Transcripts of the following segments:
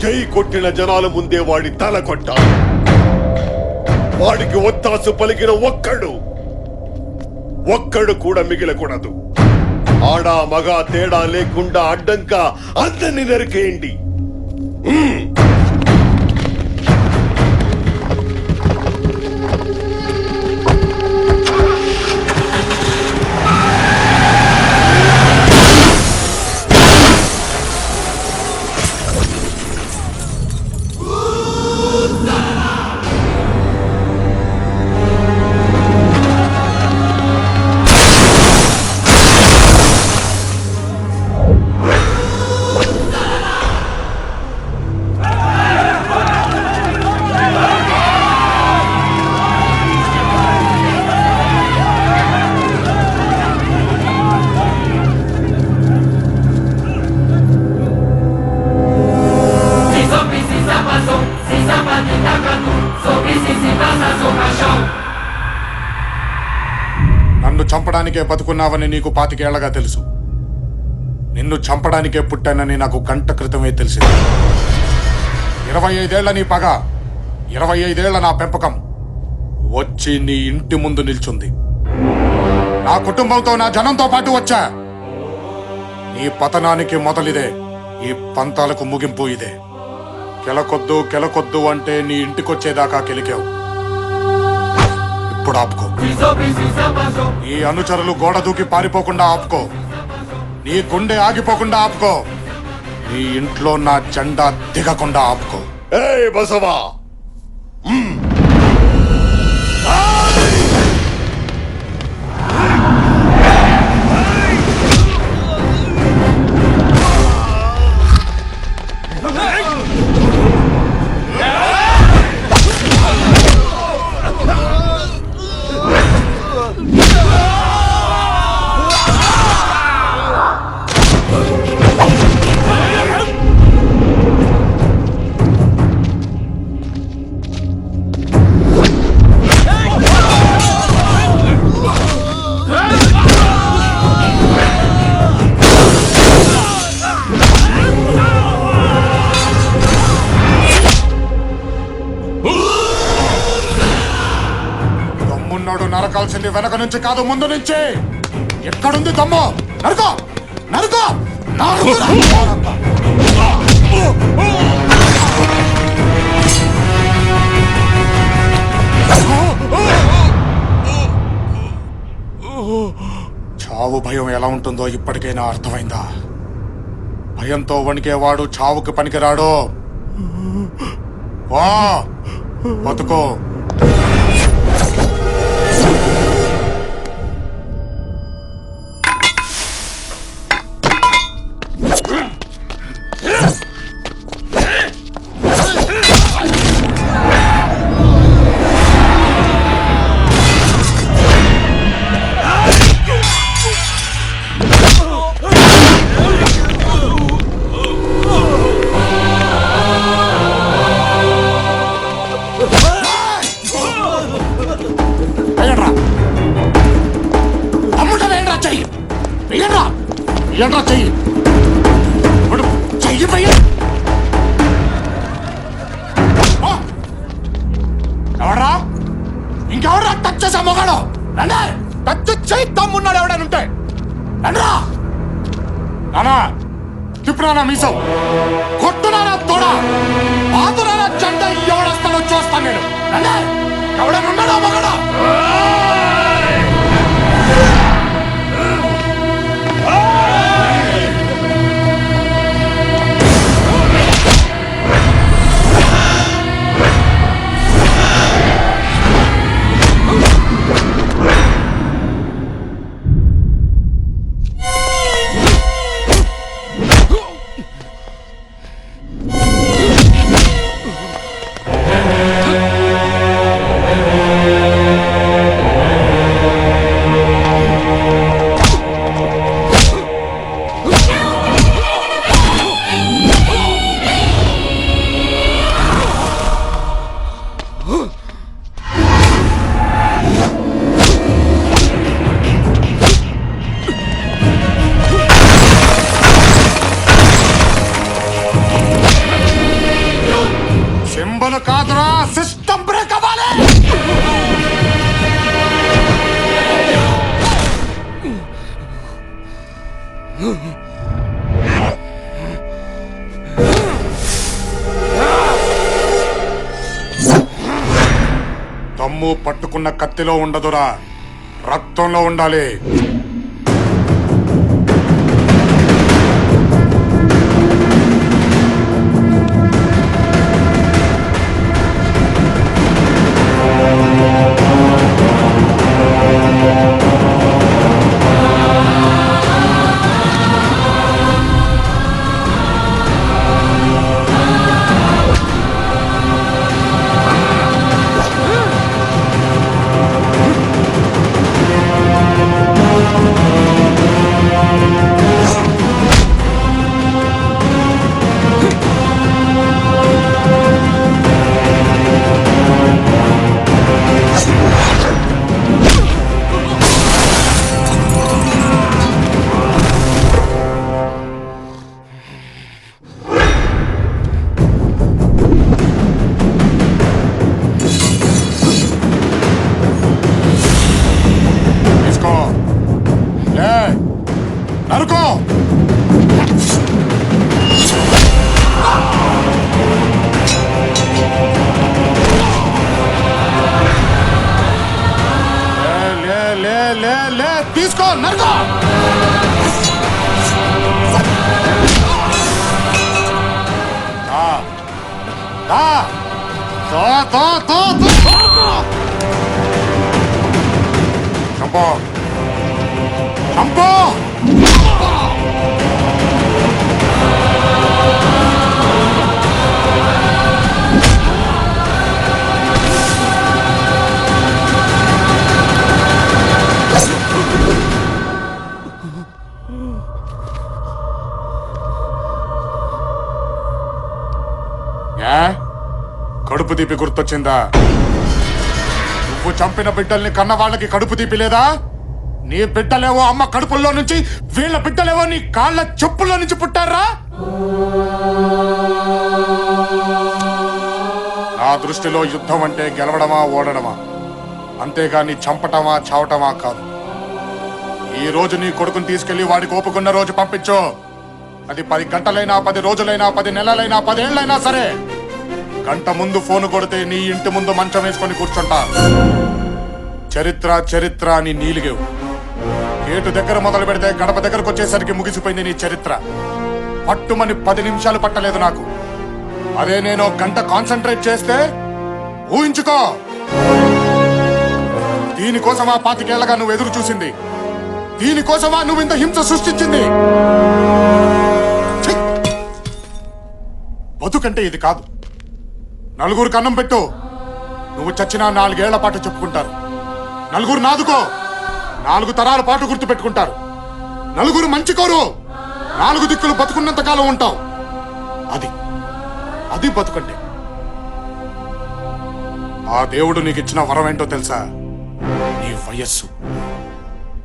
జై కొట్టిన జనాల ముందే వాడి తల కొట్టాలి. వాడికి ఒత్తాసు పలికిన ఒక్కడు కూడా మిగిలకూడదు. ఆడా మగ తేడా లేకుండా అడ్డంక అందరిని నరికేయండి. నన్ను చంపడానికే బతుకున్నావని నీకు 25 ఏళ్లగా తెలుసు. నిన్ను చంపడానికే పుట్టానని నాకు గంట క్రితమే తెలిసింది. 25 ఏళ్ల నీ పగ, 25 ఏళ్ల నా పెంపకం వచ్చి నీ ఇంటి ముందు నిల్చుంది. నా కుటుంబంతో, నా జనంతో పాటు వచ్చా. నీ పతనానికి మొదలిదే, ఈ పంతాలకు ముగింపు ఇదే. కెలకొద్దు అంటే నీ ఇంటికొచ్చేదాకా కెలికావు. ఇప్పుడు ఆపుకో. నీ అనుచరులు గోడ దూకి పారిపోకుండా ఆపుకో. నీ గుండె ఆగిపోకుండా ఆపుకో. నీ ఇంట్లో నా జెండా దిగకుండా ఆపుకో. ఏయ్ బసవా, నరకాల్సింది వెనక నుంచి కాదు, ముందు నుంచి. ఎక్కడుంది దమ్ము? నరుకో నరుకో చావు భయం ఎలా ఉంటుందో ఇప్పటికైనా అర్థమైందా? భయంతో వణికేవాడు చావుకి పనికిరాడు. వా బతుకో. ఎవరా ఇంకెవరా టచ్ చేసా మొగాడు? టచ్ చేయి తమ్మున్నాడు ఎవడనుంటే నానా తిప్పునా మీసం కొట్టునా తోడా పాతునా జెండా ఎవడొస్తాడో చూస్తాను నేను. ఎవడనున్నాడా మొగాడు? బాంబులు కాదురా, సిస్టమ్ బ్రేక్ అవ్వాలి. దమ్ము పట్టుకున్న కత్తిలో ఉండదురా, రక్తంలో ఉండాలి. తీసుకో, నరుకో. చంపో, చంపో. కడుపు తీపి గుర్తొచ్చిందా? నువ్వు చంపిన బిడ్డల్ని కన్న వాళ్ళకి కడుపు తీపి లేదా? నీ బిడ్డలేవో అమ్మ కడుపుల్లో నుంచి, వీళ్ళ బిడ్డలేవో నీ కాళ్ళ చెప్పుల్లో నుంచి పుట్టారా? నా దృష్టిలో యుద్ధం అంటే గెలవడమా ఓడడమా, అంతేగాని చంపటమా చావటమా కాదు. ఈ రోజు నీ కొడుకుని తీసుకెళ్లి వాడికి ఓపుకున్న రోజు పంపించు. అది 10 గంటలైనా, 10 రోజులైనా, 10 నెలలైనా, 10 ఏళ్లైనా సరే. గంట ముందు ఫోన్ కొడితే నీ ఇంటి ముందు మంచం వేసుకొని కూర్చుంటా. చరిత్ర చరిత్ర అని నీలిగేవు. గేటు దగ్గర మొదలు పెడితే గడప దగ్గరకు వచ్చేసరికి ముగిసిపోయింది నీ చరిత్ర. పట్టుమని 10 నిమిషాలు పట్టలేదు నాకు. అదే నేను గంట కాన్సన్ట్రేట్ చేస్తే ఊహించుకో. దీనికోసమా 25 ఏళ్లగా నువ్వు ఎదురు చూసింది? దీనికోసమా నువ్వు ఇంత హింస సృష్టించింది? బతుకంటే ఇది కాదు. నలుగురికి అన్నం పెట్టు, నువ్వు చచ్చినా 4 ఏళ్ల పాటు చెప్పుకుంటారు. నలుగురు నాదుకో, 4 తరాల పాటు గుర్తు పెట్టుకుంటారు. నలుగురు మంచి కోరు, 4 దిక్కులు బతుకున్నంత కాలం ఉంటావు. అది బతుకంటే. ఆ దేవుడు నీకు ఇచ్చిన వరం ఏంటో తెలుసా? నీ వయస్సు.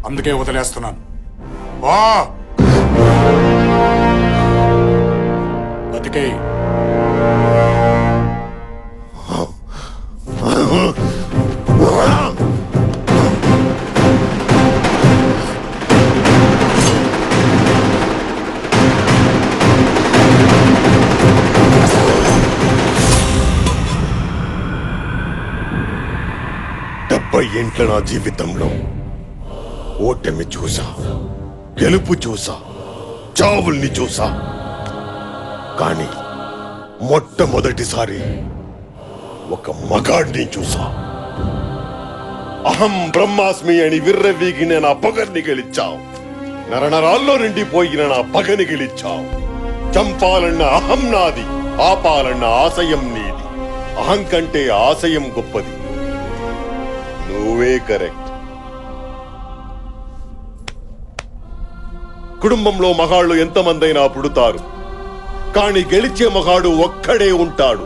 అందుకే వదిలేస్తున్నాను. వా బతికే. ఏంట్ల నా జీవితంలో ఓటమి చూసా, గెలుపు చూసా, చావుల్ని చూసా. కానీ మొట్టమొదటిసారి ఒక మగాడిని చూసా. అహం బ్రహ్మాస్మి అని విర్రవీగిన నా పగర్ని గెలిచావు. నరనరాల్లో నిండిపోయిన నా పగని గెలిచావు. చంపాలన్న అహం నాది, ఆపాలన్న ఆశయం నీది. అహం కంటే ఆశయం గొప్పది. నువ్వే కరెక్ట్. కుటుంబంలో మగాళ్ళు ఎంతమందైనా పుడతారు, కానీ గెలిచే మగాడు ఒక్కడే ఉంటాడు.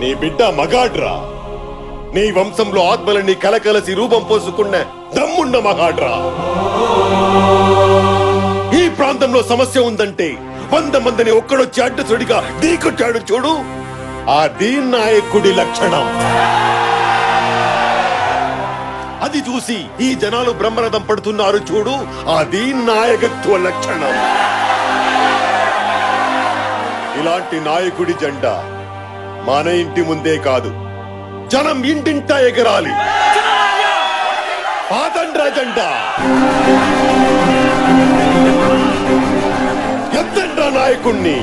నీ బిడ్డ మగాడ్రా. నీ వంశంలో ఆత్మలన్నీ కలకలసి రూపం పోసుకున్న దమ్మున్న మగాడ్రా. ఈ ప్రాంతంలో సమస్య ఉందంటే 100 మందిని ఒక్కడొచ్చి అడ్డసుడిగా ఢీకొట్టాడు చూడు. అది నాయకుడి లక్షణం. అది చూసి ఈ జనాలు బ్రహ్మరథం పడుతున్నారు చూడు, అది నాయకత్వ లక్షణం. ఇలాంటి నాయకుడి జెండా మన ఇంటి ముందే కాదు, జనం ఇంటింటా ఎగరాలి. పాతండ్రా జెండా, ఎత్తండ్రా నాయకుణ్ణి.